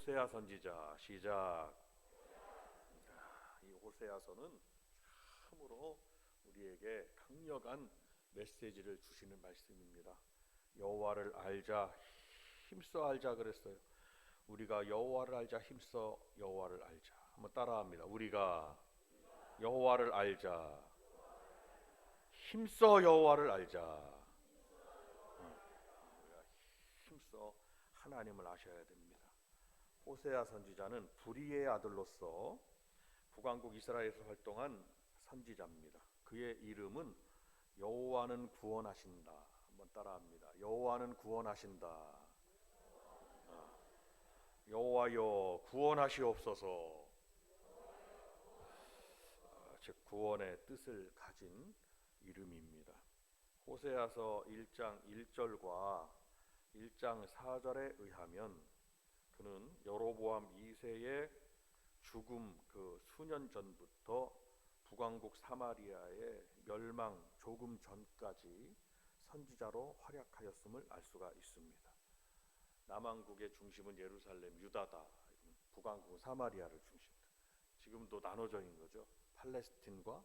호세아 선지자 시작. 이 호세아서는 참으로 우리에게 강력한 메시지를 주시는 말씀입니다. 여호와를 알자, 힘써 알자 그랬어요. 우리가 여호와를 알자, 힘써 여호와를 알자. 한번 따라합니다. 우리가 여호와를 알자, 힘써 여호와를 알자. 우리가 힘써 하나님을 아셔야 됩니다. 호세아 선지자는 불이의 아들로서 북왕국 이스라엘에서 활동한 선지자입니다. 그의 이름은 여호와는 구원하신다. 한번 따라합니다. 여호와는 구원하신다. 여호와여 구원하시옵소서. 즉 구원의 뜻을 가진 이름입니다. 호세아서 1장 1절과 1장 4절에 의하면 그는 여로보암 2세의 죽음 그 수년 전부터 북왕국 사마리아의 멸망 조금 전까지 선지자로 활약하였음을 알 수가 있습니다. 남왕국의 중심은 예루살렘, 유다다. 북왕국은 사마리아를 중심으로. 지금도 나눠져 있는 거죠. 팔레스틴과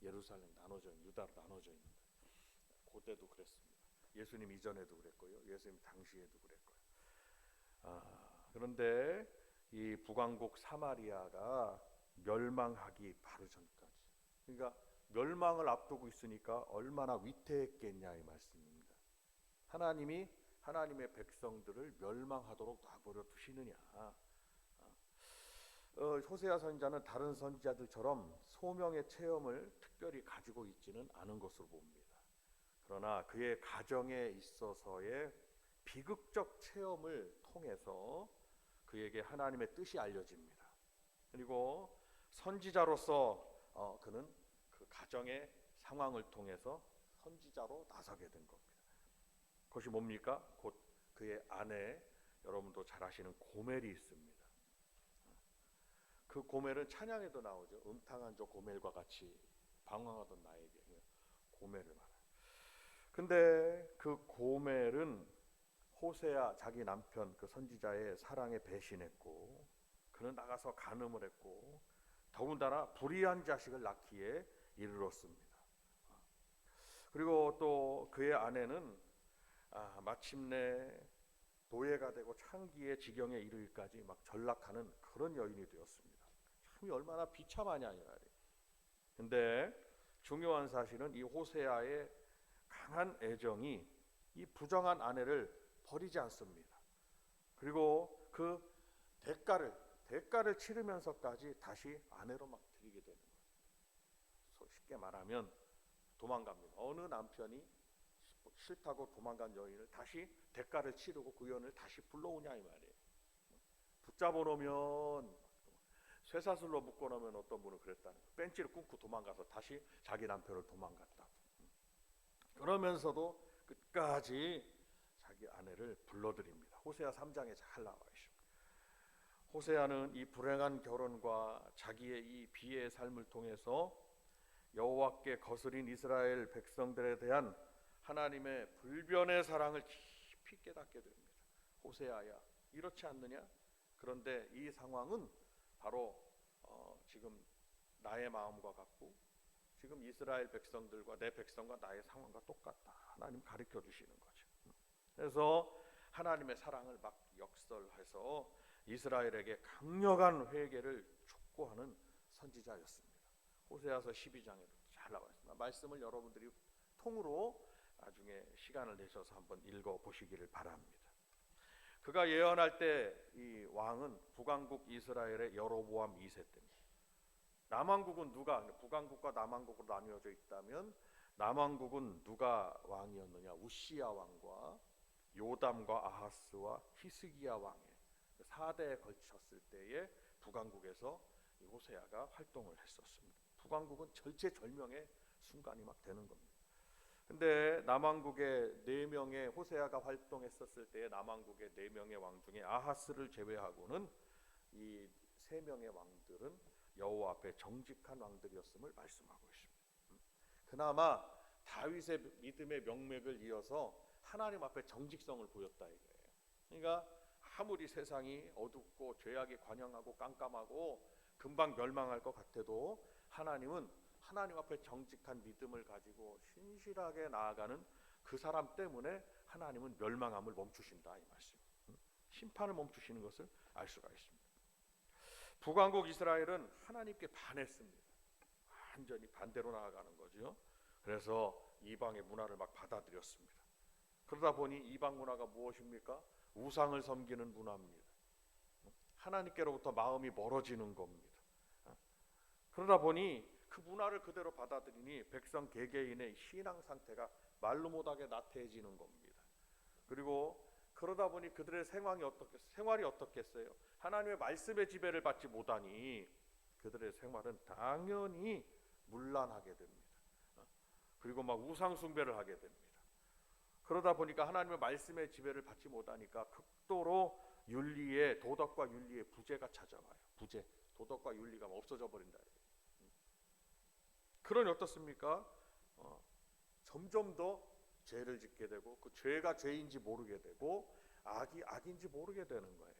예루살렘 나눠져 있는, 유다로 나눠져 있는 거예요. 그때도 그랬습니다. 예수님 이전에도 그랬고요. 예수님 당시에도 그랬고요. 그런데 이 북왕국 사마리아가 멸망하기 바로 전까지, 그러니까 멸망을 앞두고 있으니까 얼마나 위태했겠냐 이 말씀입니다. 하나님이 하나님의 백성들을 멸망하도록 놔버려 두시느냐. 호세아 선지자는 다른 선지자들처럼 소명의 체험을 특별히 가지고 있지는 않은 것으로 봅니다. 그러나 그의 가정에 있어서의 비극적 체험을 통해서 그에게 하나님의 뜻이 알려집니다. 그리고 선지자로서 그는 그 가정의 상황을 통해서 선지자로 나서게 된 겁니다. 그것이 뭡니까? 곧 그의 아내, 여러분도 잘 아시는 고멜이 있습니다. 그 고멜은 찬양에도 나오죠. 음탕한 저 고멜과 같이 방황하던 나에게 고멜을 말해요. 근데 그 고멜은 호세아 자기 남편 그 선지자의 사랑에 배신했고, 그는 나가서 간음을 했고, 더군다나 불의한 자식을 낳기에 이르렀습니다. 그리고 또 그의 아내는 마침내 노예가 되고 창기의 지경에 이르기까지 막 전락하는 그런 여인이 되었습니다. 참 얼마나 비참하냐 이 말이에요. 근데 중요한 사실은 이 호세아의 강한 애정이 이 부정한 아내를 버리지 않습니다. 그리고 그 대가를 치르면서까지 다시 아내로 막 들이게 되는 거예요. 쉽게 말하면 도망갑니다. 어느 남편이 싫다고 도망간 여인을 다시 대가를 치르고 그 여인을 다시 불러오냐 이 말이에요. 붙잡아 놓으면, 쇠사슬로 묶어 놓으면 어떤 분은 그랬다는 거예요. 벤치를 끊고 도망가서 다시 자기 남편을 도망갔다고. 그러면서도 끝까지 자기 아내를 불러들입니다. 호세아 3장에 잘 나와 있습니다. 호세아는 이 불행한 결혼과 자기의 이 비의 삶을 통해서 여호와께 거스린 이스라엘 백성들에 대한 하나님의 불변의 사랑을 깊이 깨닫게 됩니다. 호세아야, 이렇지 않느냐? 그런데 이 상황은 바로 지금 나의 마음과 같고, 지금 이스라엘 백성들과 내 백성과 나의 상황과 똑같다. 하나님 가르쳐 주시는 거죠. 그래서 하나님의 사랑을 막 역설해서 이스라엘에게 강력한 회개를 촉구하는 선지자였습니다. 호세아서 12장에도 잘 나와 있습니다. 말씀을 여러분들이 통으로 나중에 시간을 내셔서 한번 읽어 보시기를 바랍니다. 그가 예언할 때 이 왕은 북왕국 이스라엘의 여로보암 2세 때입니다. 남왕국은 누가, 북왕국과 남왕국으로 나뉘어져 있다면 남왕국은 누가 왕이었느냐? 우시야 왕과 요담과 아하스와 히스기야 왕의 4대에 걸쳤을 때에 북왕국에서 이 호세아가 활동을 했었습니다. 북왕국은 절체절명의 순간이 막 되는 겁니다. 근데 남왕국의 4명의 호세아가 활동했었을 때에 남왕국의 4명의 왕 중에 아하스를 제외하고는 이 3명의 왕들은 여호와 앞에 정직한 왕들이었음을 말씀하고 있습니다. 그나마 다윗의 믿음의 명맥을 이어서 하나님 앞에 정직성을 보였다 이거예요. 그러니까 아무리 세상이 어둡고 죄악이 관영하고 깜깜하고 금방 멸망할 것 같아도 하나님은 하나님 앞에 정직한 믿음을 가지고 신실하게 나아가는 그 사람 때문에 하나님은 멸망함을 멈추신다 이 말씀. 심판을 멈추시는 것을 알 수가 있습니다. 북왕국 이스라엘은 하나님께 반했습니다. 완전히 반대로 나아가는 거죠. 그래서 이방의 문화를 막 받아들였습니다. 그러다 보니 이방 문화가 무엇입니까? 우상을 섬기는 문화입니다. 하나님께로부터 마음이 멀어지는 겁니다. 그러다 보니 그 문화를 그대로 받아들이니 백성 개개인의 신앙 상태가 말로 못하게 나태해지는 겁니다. 그리고 그러다 보니 그들의 생활이 어떻겠어요? 하나님의 말씀의 지배를 받지 못하니 그들의 생활은 당연히 문란하게 됩니다. 그리고 막 우상 숭배를 하게 됩니다. 그러다 보니까 하나님의 말씀의 지배를 받지 못하니까 극도로 도덕과 윤리의 부재가 찾아와요. 부재, 도덕과 윤리가 없어져 버린다. 그러니 어떻습니까? 점점 더 죄를 짓게 되고 그 죄가 죄인지 모르게 되고 악이 악인지 모르게 되는 거예요.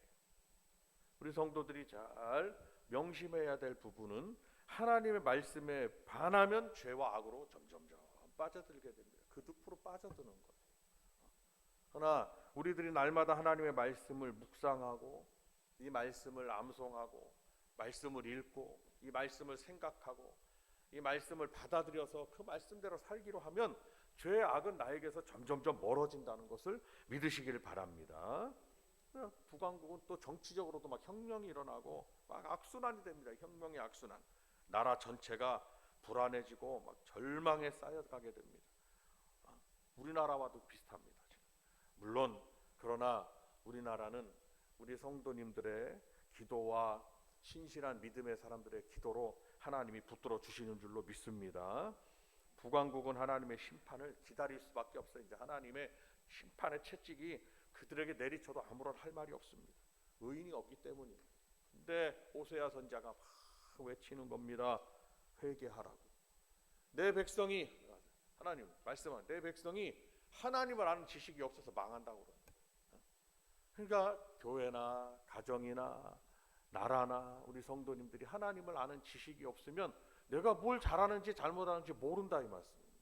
우리 성도들이 잘 명심해야 될 부분은 하나님의 말씀에 반하면 죄와 악으로 점점점 빠져들게 됩니다. 그 늪으로 빠져드는 거예요. 그러나 우리들이 날마다 하나님의 말씀을 묵상하고 이 말씀을 암송하고 말씀을 읽고 이 말씀을 생각하고 이 말씀을 받아들여서 그 말씀대로 살기로 하면 죄의 악은 나에게서 점점점 멀어진다는 것을 믿으시길 바랍니다. 북왕국은 또 정치적으로도 막 혁명이 일어나고 막 악순환이 됩니다. 혁명의 악순환. 나라 전체가 불안해지고 막 절망에 쌓여가게 됩니다. 우리나라와도 비슷합니다. 물론 그러나 우리나라는 우리 성도님들의 기도와 신실한 믿음의 사람들의 기도로 하나님이 붙들어 주시는 줄로 믿습니다. 북왕국은 하나님의 심판을 기다릴 수밖에 없어요. 이제 하나님의 심판의 채찍이 그들에게 내리쳐도 아무런 할 말이 없습니다. 의인이 없기 때문이에요. 근데 호세아 선지자가 막 외치는 겁니다. 회개하라고. 내 백성이 하나님 말씀한 내 백성이 하나님을 아는 지식이 없어서 망한다고 그럽니다. 그러니까 교회나 가정이나 나라나 우리 성도님들이 하나님을 아는 지식이 없으면 내가 뭘 잘하는지 잘못하는지 모른다 이 말씀입니다.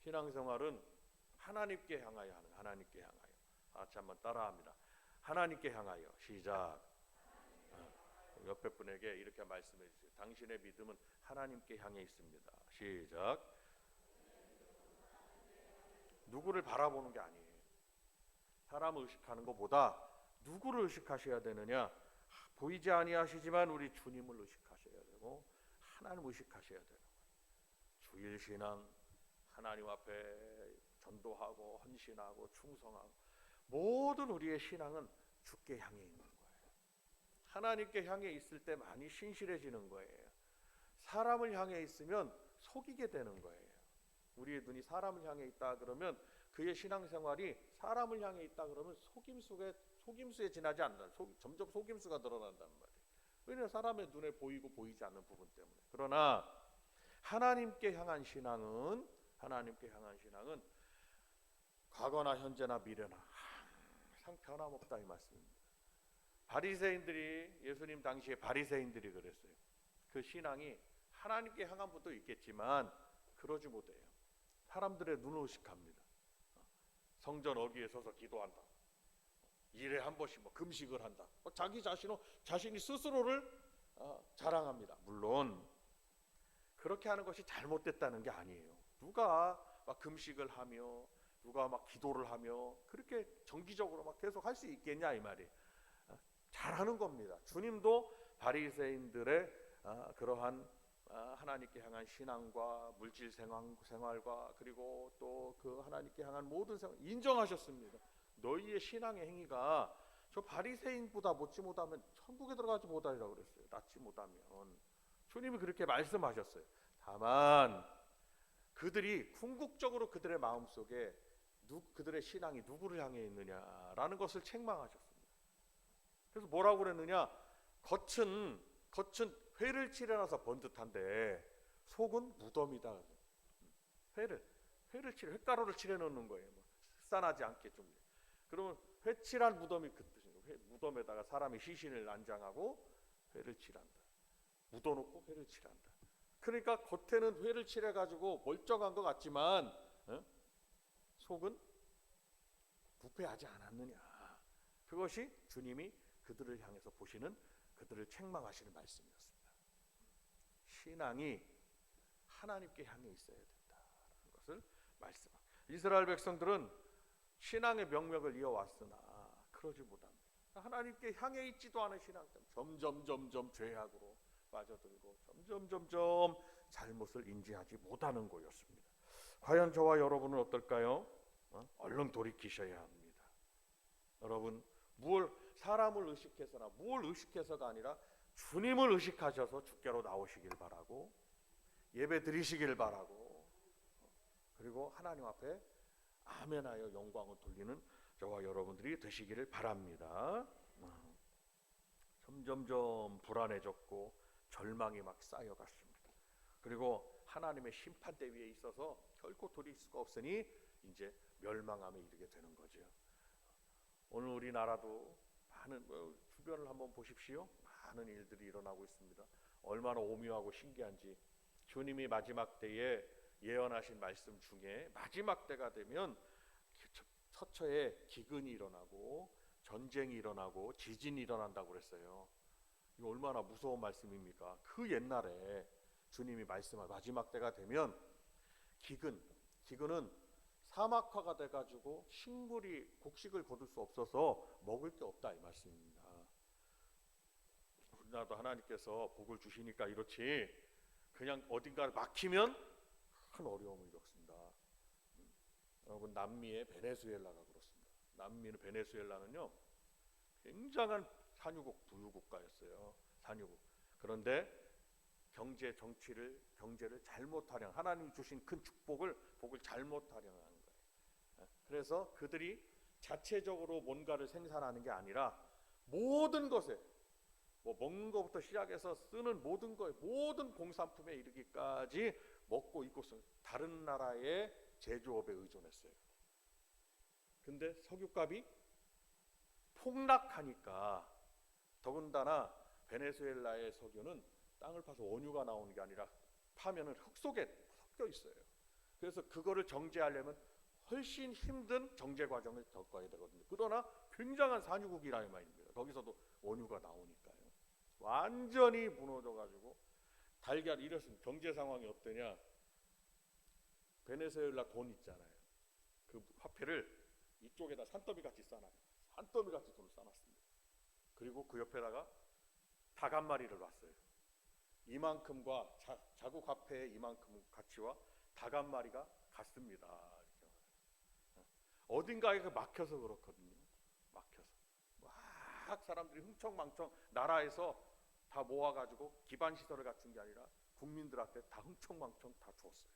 신앙생활은 하나님께 향하여 하는 하나님께 향하여. 같이 한번 따라합니다. 하나님께 향하여. 시작. 옆에 분에게 이렇게 말씀해 주세요. 당신의 믿음은 하나님께 향해 있습니다. 시작. 누구를 바라보는 게 아니에요. 사람을 의식하는 것보다 누구를 의식하셔야 되느냐? 보이지 아니하시지만 우리 주님을 의식하셔야 되고 하나님을 의식하셔야 되는 거예요. 주일신앙, 하나님 앞에 전도하고 헌신하고 충성하고 모든 우리의 신앙은 주께 향해 있는 거예요. 하나님께 향해 있을 때 많이 신실해지는 거예요. 사람을 향해 있으면 속이게 되는 거예요. 우리의 눈이 사람을 향해 있다 그러면 그의 신앙생활이 사람을 향해 있다 그러면 속임수에 지나지 않는다. 점점 속임수가 늘어난단 말이에요. 왜냐하면 사람의 눈에 보이고 보이지 않는 부분 때문에. 그러나 하나님께 향한 신앙은 과거나 현재나 미래나 항상 변함없다 이 말씀입니다. 바리새인들이 예수님 당시에 바리새인들이 그랬어요. 그 신앙이 하나님께 향한 분도 있겠지만 그러지 못해요. 사람들의 눈을 의식합니다. 성전 어귀에 서서 기도한다. 일에 한 번씩 금식을 한다. 자신이 스스로를 자랑합니다. 물론 그렇게 하는 것이 잘못됐다는 게 아니에요. 누가 막 금식을 하며 누가 막 기도를 하며 그렇게 정기적으로 막 계속 할 수 있겠냐 이 말이에요. 잘하는 겁니다. 주님도 바리새인들의 그러한 하나님께 향한 신앙과 물질 생활과 그리고 또 그 하나님께 향한 모든 생활 인정하셨습니다. 너희의 신앙의 행위가 저 바리새인보다 못지 못하면 천국에 들어가지 못하리라고 그랬어요. 낫지 못하면 주님이 그렇게 말씀하셨어요. 다만 그들이 궁극적으로 그들의 마음속에 그들의 신앙이 누구를 향해 있느냐라는 것을 책망하셨습니다. 그래서 뭐라고 그랬느냐? 겉은 회를 칠해놔서 번듯한데 속은 무덤이다. 회가루를 칠해놓는 거예요. 흑산하지 않게 좀. 그러면 회칠한 무덤이 그 뜻이에요. 무덤에다가 사람이 시신을 안장하고 회를 칠한다. 묻어놓고 회를 칠한다. 그러니까 겉에는 회를 칠해가지고 멀쩡한 것 같지만 속은 부패하지 않았느냐. 그것이 주님이 그들을 향해서 보시는, 그들을 책망하시는 말씀이었습니다. 신앙이 하나님께 향해 있어야 된다는 것을 말씀합니다. 이스라엘 백성들은 신앙의 명맥을 이어왔으나 그러지 못합니다. 하나님께 향해 있지도 않은 신앙 때문에 점점 죄악으로 빠져들고 점점 잘못을 인지하지 못하는 거였습니다. 과연 저와 여러분은 어떨까요? 얼른 돌이키셔야 합니다. 여러분, 사람을 의식해서나 뭘 의식해서가 아니라 주님을 의식하셔서 주께로 나오시길 바라고, 예배 드리시길 바라고, 그리고 하나님 앞에 아멘하여 영광을 돌리는 저와 여러분들이 되시기를 바랍니다. 점점 불안해졌고 절망이 막 쌓여갔습니다. 그리고 하나님의 심판대 위에 있어서 결코 돌이킬 수가 없으니 이제 멸망함에 이르게 되는 거죠. 오늘 우리나라도 많은, 주변을 한번 보십시오. 많은 일들이 일어나고 있습니다. 얼마나 오묘하고 신기한지. 주님이 마지막 때에 예언하신 말씀 중에 마지막 때가 되면 처처에 기근이 일어나고 전쟁이 일어나고 지진이 일어난다고 그랬어요. 이거 얼마나 무서운 말씀입니까? 그 옛날에 주님이 말씀한 마지막 때가 되면 기근은 사막화가 돼가지고 곡식을 거둘 수 없어서 먹을 게 없다, 이 말씀입니다. 우리나라도 하나님께서 복을 주시니까 이렇지, 그냥 어딘가를 막히면 큰 어려움을 겪습니다. 여러분, 남미의 베네수엘라가 그렇습니다. 남미는 베네수엘라는요 굉장한 산유국 부유국가였어요. 산유국. 그런데 경제를 잘못 활용, 하나님이 주신 큰 복을 잘못 활용하는 거예요. 그래서 그들이 자체적으로 뭔가를 생산하는 게 아니라 모든 것에, 먹는 것부터 시작해서 쓰는 모든 공산품에 이르기까지 먹고 입고 쓰는 다른 나라의 제조업에 의존했어요. 근데 석유값이 폭락하니까, 더군다나 베네수엘라의 석유는 땅을 파서 원유가 나오는 게 아니라 파면은 흙 속에 섞여 있어요. 그래서 그거를 정제하려면 훨씬 힘든 정제 과정을 겪어야 되거든요. 그러나 굉장한 산유국이라는 말입니다. 거기서도 원유가 나오니까요. 완전히 무너져가지고 달걀 이랬으면 경제 상황이 어떠냐? 베네수엘라 돈 있잖아요. 그 화폐를 이쪽에다 산더미 같이 싸놔요. 산더미 같이 돈을 싸놨습니다. 그리고 그 옆에다가 닭 한 마리를 놨어요. 이만큼과 자국 화폐의 이만큼 가치와 닭 한 마리가 같습니다. 이렇게. 어딘가에 막혀서 그렇거든요. 막혀서 막 사람들이 흥청망청 나라에서 다 모아가지고 기반 시설을 갖춘 게 아니라 국민들한테 다 흥청망청 다 주었어요.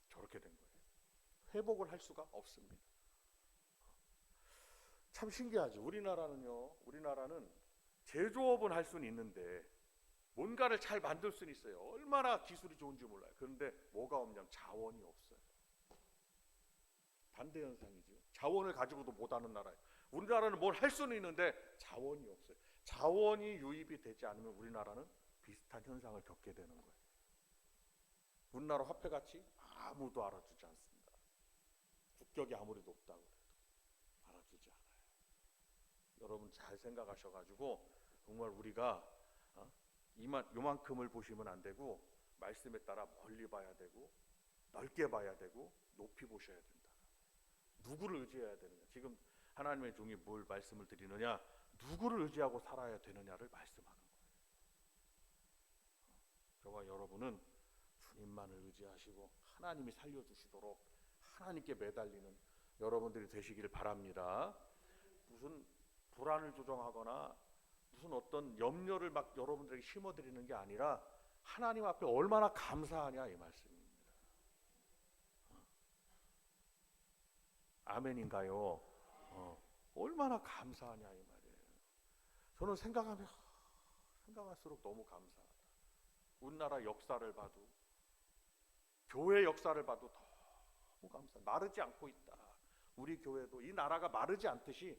저렇게 된 거예요. 회복을 할 수가 없습니다. 참 신기하죠. 우리나라는 제조업은 할 수는 있는데 뭔가를 잘 만들 수는 있어요. 얼마나 기술이 좋은지 몰라요. 그런데 뭐가 없냐면 자원이 없어요. 반대 현상이죠. 자원을 가지고도 못하는 나라예요. 우리나라는 뭘 할 수는 있는데 자원이 없어요. 자원이 유입이 되지 않으면 우리나라는 비슷한 현상을 겪게 되는 거예요. 우리나라 화폐 가치 아무도 알아주지 않습니다. 국격이 아무리 높다고 해도 알아주지 않아요. 여러분 잘 생각하셔가지고 정말 우리가 요만큼을 보시면 안 되고 말씀에 따라 멀리 봐야 되고 넓게 봐야 되고 높이 보셔야 된다. 누구를 의지해야 되느냐? 지금 하나님의 종이 뭘 말씀을 드리느냐? 누구를 의지하고 살아야 되느냐를 말씀하는 거예요. 저와 여러분은 주님만을 의지하시고 하나님이 살려주시도록 하나님께 매달리는 여러분들이 되시길 바랍니다. 무슨 불안을 조정하거나 무슨 어떤 염려를 막 여러분들에게 심어드리는 게 아니라 하나님 앞에 얼마나 감사하냐 이 말씀입니다. 아멘인가요? 얼마나 감사하냐 이 말이에요. 저는 생각할수록 너무 감사하다. 우리나라 역사를 봐도 교회 역사를 봐도 너무 감사하다. 마르지 않고 있다. 우리 교회도 이 나라가 마르지 않듯이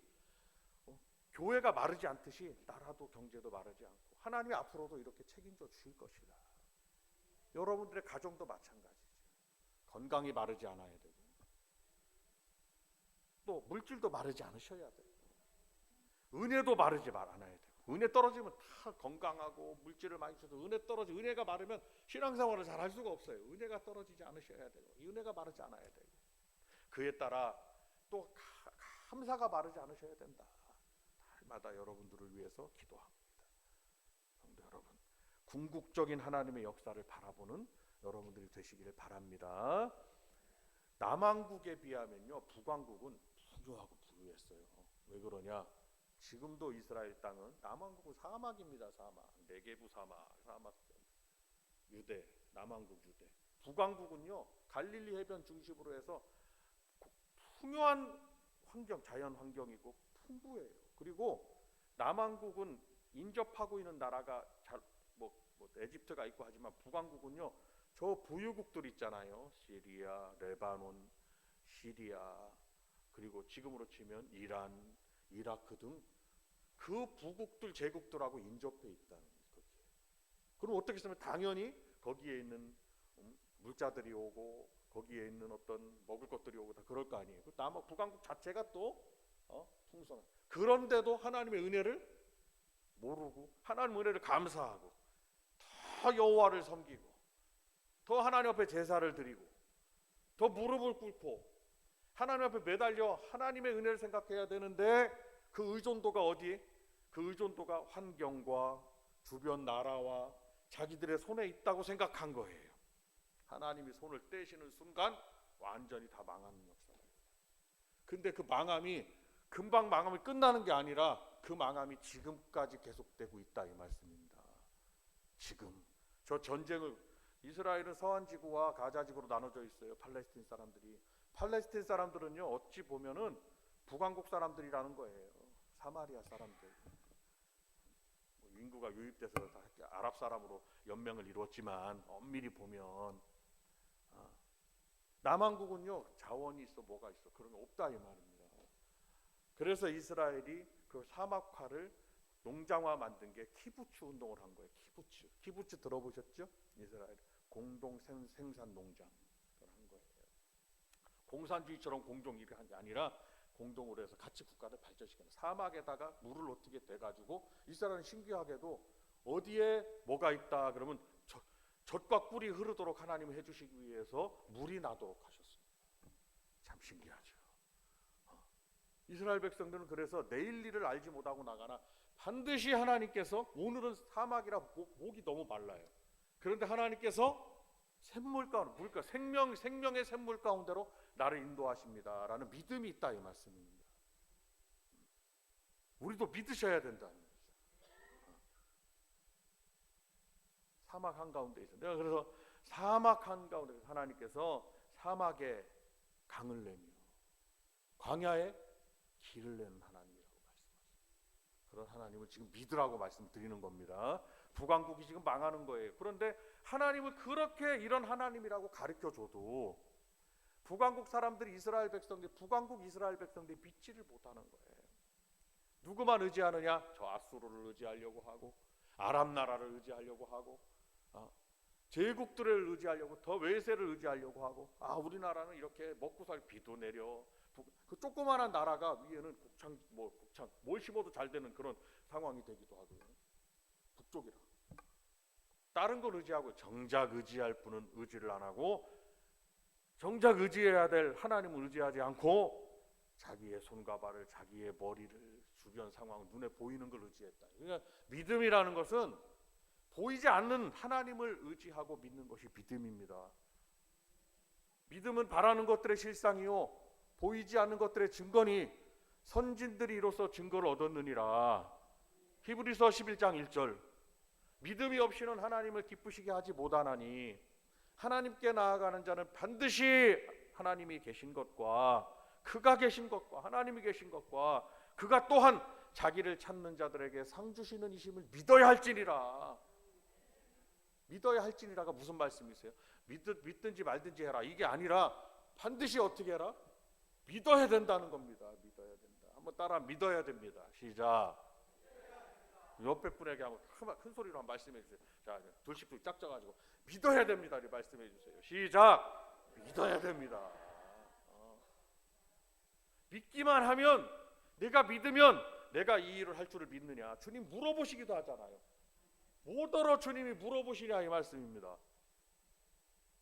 교회가 마르지 않듯이 나라도 경제도 마르지 않고 하나님이 앞으로도 이렇게 책임져 주실 것이다. 여러분들의 가정도 마찬가지죠. 건강이 마르지 않아야 되고 또 물질도 마르지 않으셔야 되고 은혜도 마르지 않아야 되고 은혜 떨어지면 다 건강하고 물질을 많이 줘도 은혜 떨어지고 은혜가 마르면 신앙생활을 잘 할 수가 없어요. 은혜가 떨어지지 않으셔야 되고 은혜가 마르지 않아야 되고 그에 따라 또 감사가 마르지 않으셔야 된다. 날마다 여러분들을 위해서 기도합니다. 성도 여러분, 궁극적인 하나님의 역사를 바라보는 여러분들이 되시기를 바랍니다. 남왕국에 비하면요 북왕국은 부유하고 부유했어요. 왜 그러냐? 지금도 이스라엘 땅은 남왕국은 사막입니다. 사막, 네게부 사막, 유대, 남왕국 유대. 북왕국은요 갈릴리 해변 중심으로 해서 풍요한 환경, 자연 환경이고 풍부해요. 그리고 남왕국은 인접하고 있는 나라가 에집트가 있고 하지만 북왕국은요 저 부유국들 있잖아요. 시리아, 레바논, 시리아, 그리고 지금으로 치면 이란, 이라크 등 그 부국들 제국들하고 인접해 있다는 거예요. 그럼 어떻게 쓰면 당연히 거기에 있는 물자들이 오고 거기에 있는 어떤 먹을 것들이 오고 다 그럴 거 아니에요. 북왕국 자체가 또 풍성한. 그런데도 하나님의 은혜를 모르고 하나님의 은혜를 감사하고 더 여호와를 섬기고 더 하나님 앞에 제사를 드리고 더 무릎을 꿇고 하나님 앞에 매달려 하나님의 은혜를 생각해야 되는데 그 의존도가 어디? 그 의존도가 환경과 주변 나라와 자기들의 손에 있다고 생각한 거예요. 하나님이 손을 떼시는 순간 완전히 다 망하는 역사입니다. 근데 그 망함이 금방 망함이 끝나는 게 아니라 그 망함이 지금까지 계속되고 있다 이 말씀입니다. 지금 저 전쟁을 이스라엘은 서한 지구와 가자 지구로 나눠져 있어요. 팔레스틴 사람들이. 팔레스틴 사람들은요 어찌 보면은 북왕국 사람들이라는 거예요. 사마리아 사람들. 인구가 유입돼서 다 아랍 사람으로 연맹을 이루었지만 엄밀히 보면 남왕국은요 자원이 있어 뭐가 있어 그런 거 없다 이 말입니다. 그래서 이스라엘이 그 사막화를 농장화 만든 게 키부츠 운동을 한 거예요. 키부츠 들어보셨죠? 이스라엘 공동 생산 농장을 한 거예요. 공산주의처럼 공동 일이 한 게 아니라 공동으로 해서 같이 국가를 발전시키는 사막에다가 물을 어떻게 대가지고 이스라엘은 신기하게도 어디에 뭐가 있다 그러면 젖과 꿀이 흐르도록 하나님이 해주시기 위해서 물이 나도록 하셨습니다. 참 신기하죠. 이스라엘 백성들은 그래서 내일 일을 알지 못하고 나가나 반드시 하나님께서 오늘은 사막이라 목이 너무 말라요. 그런데 하나님께서 샘물 가운데 물가 생명의 샘물 가운데로 나를 인도하십니다라는 믿음이 있다 이 말씀입니다. 우리도 믿으셔야 된다는 거죠. 사막 한가운데 있어. 내가 그래서 사막 한가운데 하나님께서 사막에 강을 내며 광야에 길을 내는 하나님이라고 말씀하십니다. 그런 하나님을 지금 믿으라고 말씀드리는 겁니다. 북왕국이 지금 망하는 거예요. 그런데 하나님을 그렇게 이런 하나님이라고 가르쳐줘도 북왕국 사람들이 북왕국 이스라엘 백성들이 믿지를 못하는 거예요. 누구만 의지하느냐? 저 아수르를 의지하려고 하고 아랍 나라를 의지하려고 하고 제국들을 의지하려고 더 외세를 의지하려고 하고 우리나라는 이렇게 먹고 살 비도 내려 그 조그마한 나라가 위에는 곡창 뭘 심어도 잘 되는 그런 상황이 되기도 하고요. 북쪽이라 다른 걸 의지하고 정작 의지할 분은 의지를 안 하고 정작 의지해야 될 하나님을 의지하지 않고 자기의 손과 발을 자기의 머리를 주변 상황 눈에 보이는 걸 의지했다. 그러니까 믿음이라는 것은 보이지 않는 하나님을 의지하고 믿는 것이 믿음입니다. 믿음은 바라는 것들의 실상이요 보이지 않는 것들의 증거니 선진들이 이로써 증거를 얻었느니라. 히브리서 11장 1절 믿음이 없이는 하나님을 기쁘시게 하지 못하나니 하나님께 나아가는 자는 반드시 하나님이 계신 것과 그가 계신 것과 하나님이 계신 것과 그가 또한 자기를 찾는 자들에게 상 주시는 이심을 믿어야 할지니라. 믿어야 할지니라가 무슨 말씀이세요? 믿든지 말든지 해라 이게 아니라 반드시 어떻게 해라? 믿어야 된다는 겁니다. 믿어야 된다. 한번 따라 믿어야 됩니다. 시작. 옆에 분에게 한번 큰 소리로 한번 말씀해 주세요. 자, 둘씩 짝져가지고 믿어야 됩니다. 이렇게 말씀해 주세요. 시작. 믿어야 됩니다. 믿기만 하면, 내가 믿으면 내가 이 일을 할 줄을 믿느냐, 주님 물어보시기도 하잖아요. 뭐더러 주님이 물어보시냐 이 말씀입니다.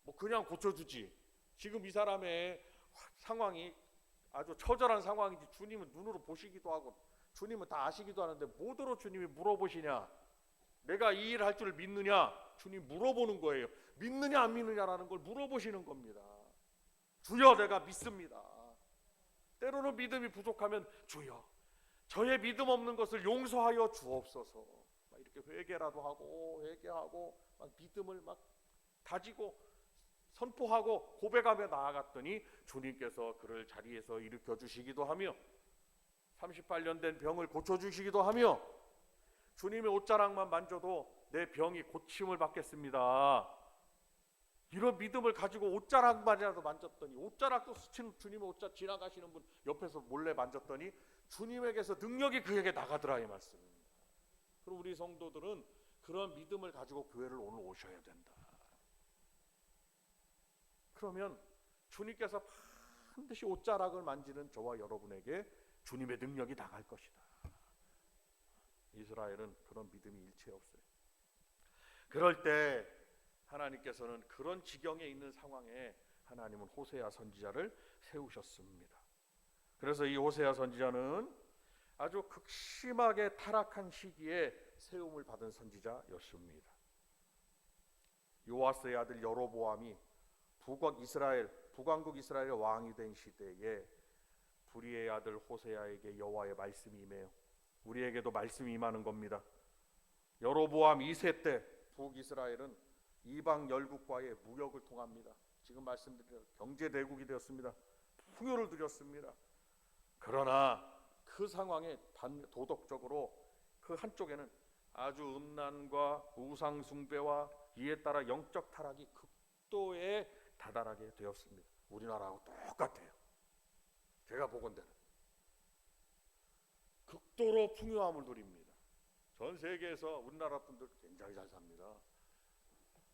뭐 그냥 고쳐주지. 지금 이 사람의 상황이 아주 처절한 상황인지 주님은 눈으로 보시기도 하고 주님은 다 아시기도 하는데 뭐더러 주님이 물어보시냐, 내가 이 일을 할 줄을 믿느냐, 주님 물어보는 거예요. 믿느냐 안 믿느냐라는 걸 물어보시는 겁니다. 주여 내가 믿습니다. 때로는 믿음이 부족하면 주여 저의 믿음 없는 것을 용서하여 주옵소서, 막 이렇게 회개라도 하고 회개하고 막 믿음을 막 다지고 선포하고 고백하며 나아갔더니 주님께서 그를 자리에서 일으켜 주시기도 하며 38년 된 병을 고쳐주시기도 하며 주님의 옷자락만 만져도 내 병이 고침을 받겠습니다, 이런 믿음을 가지고 옷자락만이라도 만졌더니, 옷자락도 스친 주님의 옷자락 지나가시는 분 옆에서 몰래 만졌더니 주님에게서 능력이 그에게 나가더라 이 말씀입니다. 그럼 우리 성도들은 그런 믿음을 가지고 교회를 오늘 오셔야 된다. 그러면 주님께서 반드시 옷자락을 만지는 저와 여러분에게 주님의 능력이 나갈 것이다. 이스라엘은 그런 믿음이 일체 없어요. 그럴 때 하나님께서는 그런 지경에 있는 상황에 하나님은 호세아 선지자를 세우셨습니다. 그래서 이 호세아 선지자는 아주 극심하게 타락한 시기에 세움을 받은 선지자였습니다. 요아스의 아들 여로보암이 북왕국 이스라엘의 왕이 된 시대에 부리의 아들 호세아에게 여호와의 말씀이 임해요. 우리에게도 말씀이 임하는 겁니다. 여로보암 2세 때 북이스라엘은 이방 열국과의 무역을 통합니다. 지금 말씀드린 경제 대국이 되었습니다. 풍요를 누렸습니다. 그러나 그 상황에 도덕적으로 그 한쪽에는 아주 음란과 우상 숭배와 이에 따라 영적 타락이 극도에 다다르게 되었습니다. 우리나라하고 똑같아요. 제가 보건대는 극도로 풍요함을 누립니다. 전 세계에서 우리나라 분들 굉장히 잘 삽니다.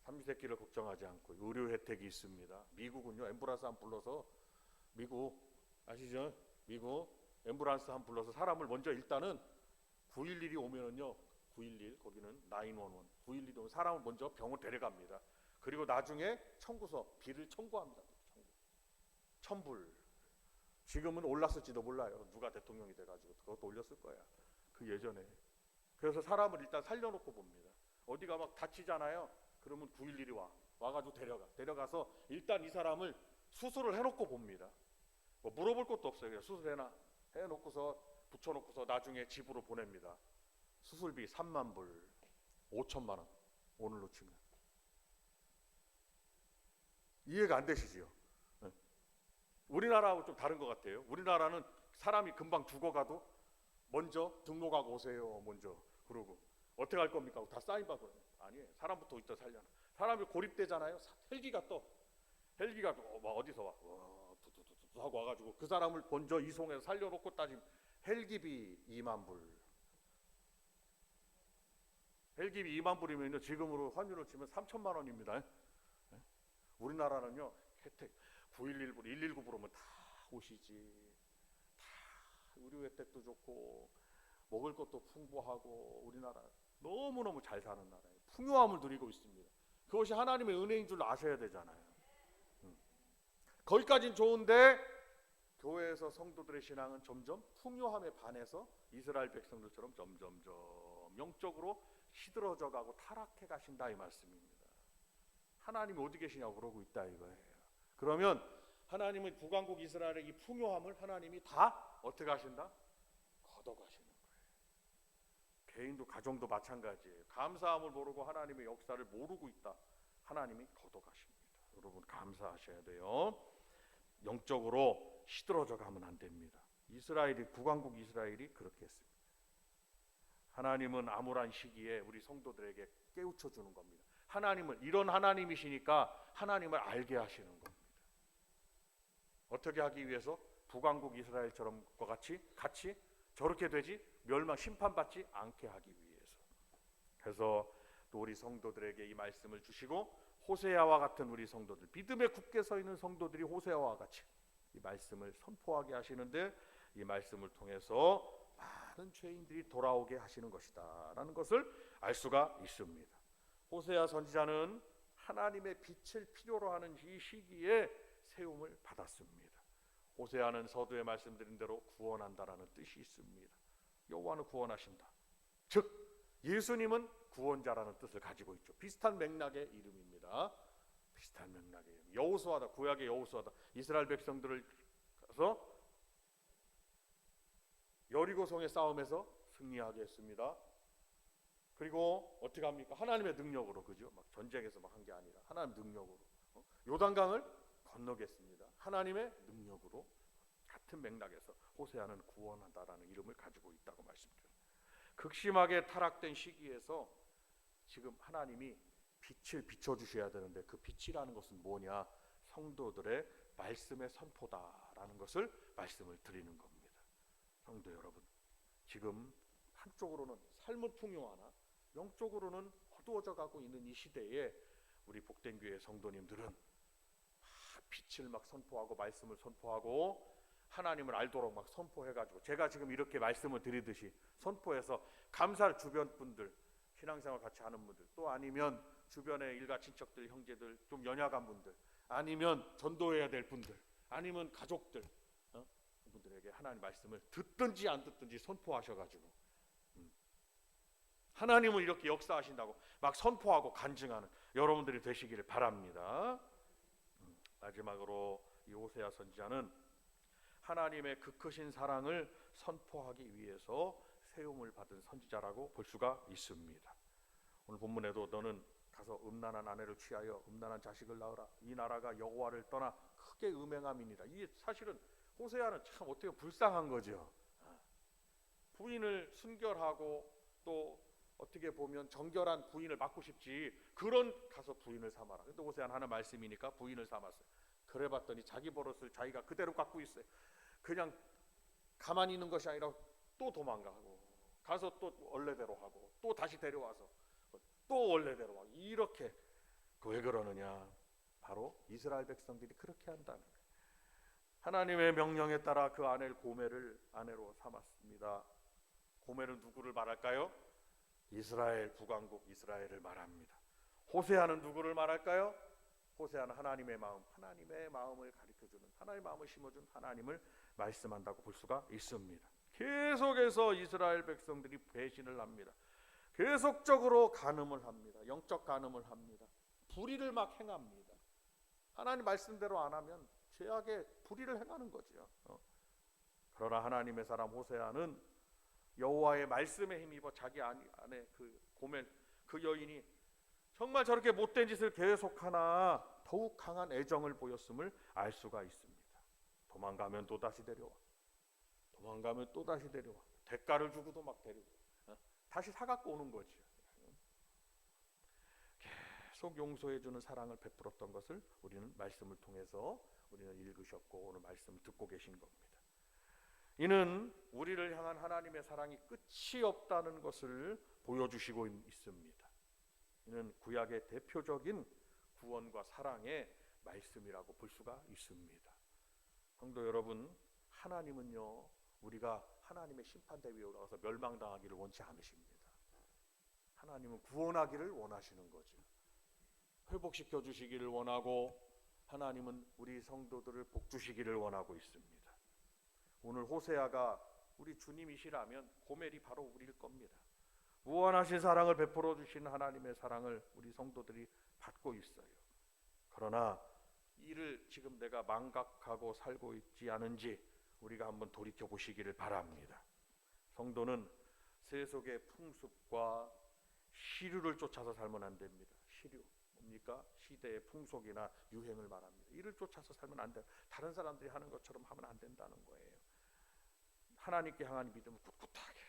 삼시세끼를 걱정하지 않고 의료 혜택이 있습니다. 미국은요, 앰뷸런스 한 불러서, 미국 아시죠? 미국 앰뷸런스 한 불러서 사람을 먼저 일단은 911이 오면은요, 911 거기는 911, 911이 오면 사람을 먼저 병원 데려갑니다. 그리고 나중에 청구서 비를 청구합니다. 천불. 지금은 올랐을지도 몰라요. 누가 대통령이 돼가지고 그것도 올렸을 거야. 그 예전에. 그래서 사람을 일단 살려놓고 봅니다. 어디가 막 다치잖아요. 그러면 911이 와가지고 데려가서 일단 이 사람을 수술을 해놓고 봅니다. 뭐 물어볼 것도 없어요. 그냥 해놓고서 붙여놓고서 나중에 집으로 보냅니다. 수술비 3만 불, 5천만 원. 오늘로 치면 이해가 안 되시죠? 네. 우리나라하고 좀 다른 것 같아요. 우리나라는 사람이 금방 죽어가도 먼저 등록하고 오세요. 먼저 그러고 어떻게 할 겁니까? 다 사인 받고. 아니에요. 사람부터 이따 살려놔. 사람이 고립되잖아요. 헬기가 막 어디서 와, 두두두두 하고 와가지고 그 사람을 먼저 이송해서 살려놓고 따지면 헬기비 2만 불. 헬기비 2만 불이면 지금으로 환율을 치면 3천만 원입니다. 우리나라는요, 혜택 911 불, 119 부르면 다 오시지. 다 의료 혜택도 좋고 먹을 것도 풍부하고 우리나라 너무너무 잘 사는 나라예요. 풍요함을 누리고 있습니다. 그것이 하나님의 은혜인 줄 아셔야 되잖아요. 거기까진 좋은데 교회에서 성도들의 신앙은 점점 풍요함에 반해서 이스라엘 백성들처럼 점점점 영적으로 시들어져 가고 타락해 가신다 이 말씀입니다. 하나님이 어디 계시냐고 그러고 있다 이거예요. 그러면 하나님은 북왕국 이스라엘의 이 풍요함을 하나님이 다 어떻게 하신다? 걷어가시는 거예요. 개인도 가정도 마찬가지예요. 감사함을 모르고 하나님의 역사를 모르고 있다. 하나님이 걷어가십니다. 여러분 감사하셔야 돼요. 영적으로 시들어져 가면 안 됩니다. 북왕국 이스라엘이 그렇게 했습니다. 하나님은 암울한 시기에 우리 성도들에게 깨우쳐 주는 겁니다. 하나님을, 이런 하나님이시니까 하나님을 알게 하시는 겁니다. 어떻게 하기 위해서? 북왕국 이스라엘처럼 같이 저렇게 되지 멸망 심판받지 않게 하기 위해서. 그래서 또 우리 성도들에게 이 말씀을 주시고 호세아와 같은 우리 성도들, 믿음에 굳게 서 있는 성도들이 호세아와 같이 이 말씀을 선포하게 하시는데 이 말씀을 통해서 많은 죄인들이 돌아오게 하시는 것이다 라는 것을 알 수가 있습니다. 호세아 선지자는 하나님의 빛을 필요로 하는 이 시기에 세움을 받았습니다. 호세아는 서두에 말씀드린 대로 구원한다라는 뜻이 있습니다. 여호와는 구원하신다. 즉 예수님은 구원자라는 뜻을 가지고 있죠. 비슷한 맥락의 이름입니다. 비슷한 맥락의 이름. 여호수아다. 구약의 여호수아다. 이스라엘 백성들을 가서 여리고성의 싸움에서 승리하게 했습니다. 그리고 어떻게 합니까? 하나님의 능력으로, 그죠? 막 전쟁에서 막 한 게 아니라 하나님 능력으로 요단강을 건너게 했습니다. 하나님의 능력으로. 같은 맥락에서 호세아는 구원한다라는 이름을 가지고 있다고 말씀드려요. 극심하게 타락된 시기에서 지금 하나님이 빛을 비춰주셔야 되는데 그 빛이라는 것은 뭐냐? 성도들의 말씀의 선포다라는 것을 말씀을 드리는 겁니다. 성도 여러분, 지금 한쪽으로는 삶은 풍요하나 영적으로는 어두워져 가고 있는 이 시대에 우리 복된 교회 성도님들은 빛을 막 선포하고 말씀을 선포하고 하나님을 알도록 막 선포해가지고 제가 지금 이렇게 말씀을 드리듯이 선포해서 감사를 주변 분들, 신앙생활 같이 하는 분들, 또 아니면 주변의 일가 친척들, 형제들, 좀 연약한 분들, 아니면 전도해야 될 분들, 아니면 가족들, 그분들에게 하나님 말씀을 듣든지 안 듣든지 선포하셔가지고 하나님은 이렇게 역사하신다고 막 선포하고 간증하는 여러분들이 되시기를 바랍니다. 마지막으로 이 호세아 선지자는 하나님의 그 크신 사랑을 선포하기 위해서 세움을 받은 선지자라고 볼 수가 있습니다. 오늘 본문에도 너는 가서 음란한 아내를 취하여 음란한 자식을 낳으라. 이 나라가 여호와를 떠나 크게 음행함이니라. 이게 사실은 호세아는 참 어떻게 불쌍한 거죠. 부인을 순결하고 또 어떻게 보면 정결한 부인을 맡고 싶지, 그런 가서 부인을 삼아라. 근데 호세아는 하는 말씀이니까 부인을 삼았어요. 그래봤더니 자기 버릇을 자기가 그대로 갖고 있어요. 그냥 가만히 있는 것이 아니라 또 도망가고 가서 또 원래대로 하고 또 다시 데려와서 또 원래대로 하고 이렇게. 왜 그러느냐? 바로 이스라엘 백성들이 그렇게 한다는 거예요. 하나님의 명령에 따라 그 아내를 고멜을 아내로 삼았습니다. 고멜은 누구를 말할까요? 이스라엘, 북왕국 이스라엘을 말합니다. 호세아는 누구를 말할까요? 호세아는 하나님의 마음을 가르쳐주는, 하나님의 마음을 심어준 하나님을 말씀한다고 볼 수가 있습니다. 계속해서 이스라엘 백성들이 배신을 합니다. 계속적으로 간음을 합니다. 영적 간음을 합니다. 불의를 막 행합니다. 하나님 말씀대로 안 하면 죄악의 불의를 행하는 거죠. 그러나 하나님의 사람 호세아는 여호와의 말씀에 힘입어 자기 안에 그 고멜, 그 여인이 정말 저렇게 못된 짓을 계속하나 더욱 강한 애정을 보였음을 알 수가 있습니다. 도망가면 또다시 데려와, 도망가면 또다시 데려와, 대가를 주고도 막 데리고 다시 사갖고 오는 거죠. 계속 용서해주는 사랑을 베풀었던 것을 우리는 말씀을 통해서 우리는 읽으셨고 오늘 말씀을 듣고 계신 겁니다. 이는 우리를 향한 하나님의 사랑이 끝이 없다는 것을 보여주시고 있습니다. 이는 구약의 대표적인 구원과 사랑의 말씀이라고 볼 수가 있습니다. 성도 여러분, 하나님은요, 우리가 하나님의 심판대에 올라가서 멸망당하기를 원치 않으십니다. 하나님은 구원하기를 원하시는 거죠. 회복시켜 주시기를 원하고 하나님은 우리 성도들을 복 주시기를 원하고 있습니다. 오늘 호세아가 우리 주님이시라면 고멜이 바로 우리일 겁니다. 무한하신 사랑을 베풀어 주시는 하나님의 사랑을 우리 성도들이 받고 있어요. 그러나 이를 지금 내가 망각하고 살고 있지 않은지 우리가 한번 돌이켜 보시기를 바랍니다. 성도는 세속의 풍습과 시류를 쫓아서 살면 안 됩니다. 시류 뭡니까? 시대의 풍속이나 유행을 말합니다. 이를 쫓아서 살면 안 돼요. 다른 사람들이 하는 것처럼 하면 안 된다는 거예요. 하나님께 향한 믿음을 꿋꿋하게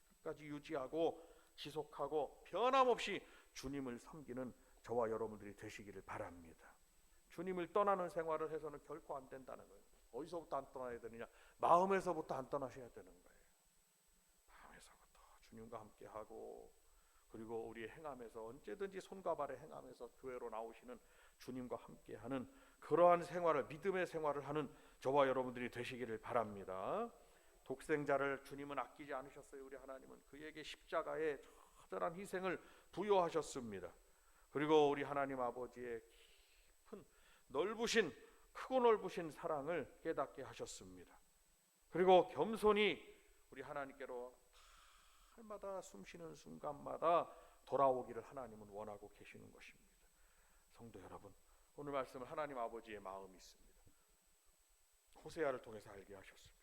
끝까지 유지하고 지속하고 변함없이 주님을 섬기는 저와 여러분들이 되시기를 바랍니다. 주님을 떠나는 생활을 해서는 결코 안 된다는 거예요. 어디서부터 안 떠나야 되느냐? 마음에서부터 안 떠나셔야 되는 거예요. 마음에서부터 주님과 함께하고, 그리고 우리 행함에서 언제든지 손과 발의 행함에서 교회로 나오시는 주님과 함께하는 그러한 생활을, 믿음의 생활을 하는 저와 여러분들이 되시기를 바랍니다. 독생자를 주님은 아끼지 않으셨어요. 우리 하나님은 그에게 십자가의 처절한 희생을 부여하셨습니다. 그리고 우리 하나님 아버지의 깊은 넓으신, 크고 넓으신 사랑을 깨닫게 하셨습니다. 그리고 겸손히 우리 하나님께로 날마다 숨쉬는 순간마다 돌아오기를 하나님은 원하고 계시는 것입니다. 성도 여러분, 오늘 말씀은 하나님 아버지의 마음이 있습니다. 호세아를 통해서 알게 하셨습니다.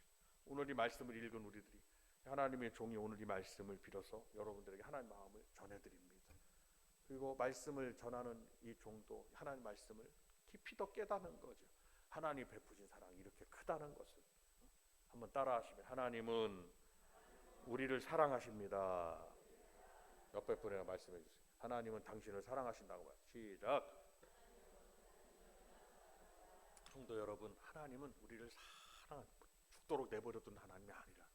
오늘 이 말씀을 읽은 우리들이, 하나님의 종이 오늘 이 말씀을 빌어서 여러분들에게 하나님 마음을 전해드립니다. 그리고 말씀을 전하는 이 종도 하나님 말씀을 깊이 더 깨닫는 거죠. 하나님 베푸신 사랑이 이렇게 크다는 것을 한번 따라하시면, 하나님은 우리를 사랑하십니다. 옆에 분에게 말씀해 주세요. 하나님은 당신을 사랑하신다고 말해요. 시작. 성도 여러분, 하나님은 우리를 죽도록 내버려둔 하나님이 아니라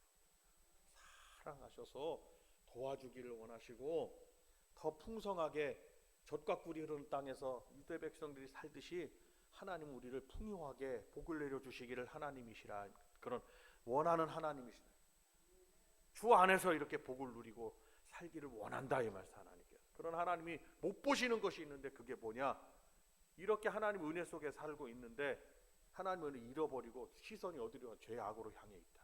사랑하셔서 도와주기를 원하시고, 더 풍성하게 젖과 꿀이 흐르는 땅에서 유대 백성들이 살듯이 하나님은 우리를 풍요하게 복을 내려주시기를 하나님이시라, 그런 원하는 하나님이시라. 주 안에서 이렇게 복을 누리고 살기를 원한다, 이 말씀. 하나님께서 그런 하나님이 못 보시는 것이 있는데, 그게 뭐냐? 이렇게 하나님 은혜 속에 살고 있는데 하나님을 잃어버리고 시선이 어디로 가? 죄악으로 향해 있다.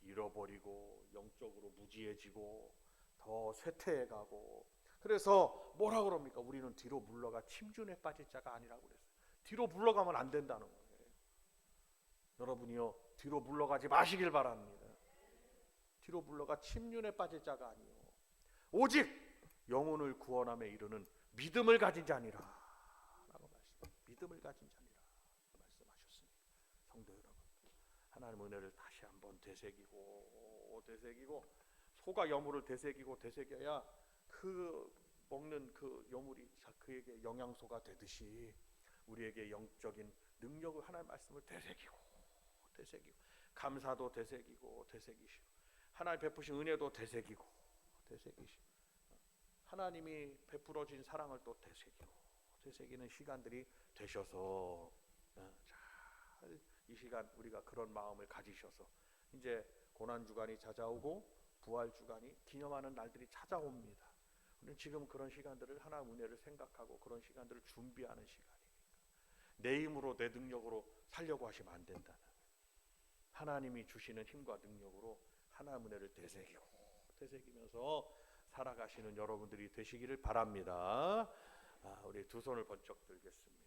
잃어버리고 영적으로 무지해지고 더 쇠퇴해가고, 그래서 뭐라 그럽니까? 우리는 뒤로 물러가 침륜에 빠질 자가 아니라고 그랬어요. 뒤로 물러가면 안 된다는 거예요. 여러분이요, 뒤로 물러가지 마시길 바랍니다. 뒤로 물러가 침륜에 빠질 자가 아니요, 오직 영혼을 구원함에 이르는 믿음을 가진 자니라 라고 믿음을 가진 자니라 말씀하셨습니다. 성도 여러분, 하나님 은혜를 다시 한번 되새기고 소가 여물을 되새겨야 그 먹는 그 여물이 그에게 영양소가 되듯이 우리에게 영적인 능력을, 하나님 말씀을 되새기고 감사도 되새기시고 하나님 베푸신 은혜도 되새기고 하나님이 베풀어진 사랑을 또 되새기는 시간들이 되셔서, 이 시간 우리가 그런 마음을 가지셔서 이제 고난주간이 찾아오고 부활주간이 기념하는 날들이 찾아옵니다. 우리는 지금 그런 시간들을, 하나님 은혜를 생각하고 그런 시간들을 준비하는 시간이니까 내 힘으로 내 능력으로 살려고 하시면 안 된다는, 하나님이 주시는 힘과 능력으로 하나님 은혜를 되새기면서 살아가시는 여러분들이 되시기를 바랍니다. 우리 두 손을 번쩍 들겠습니다.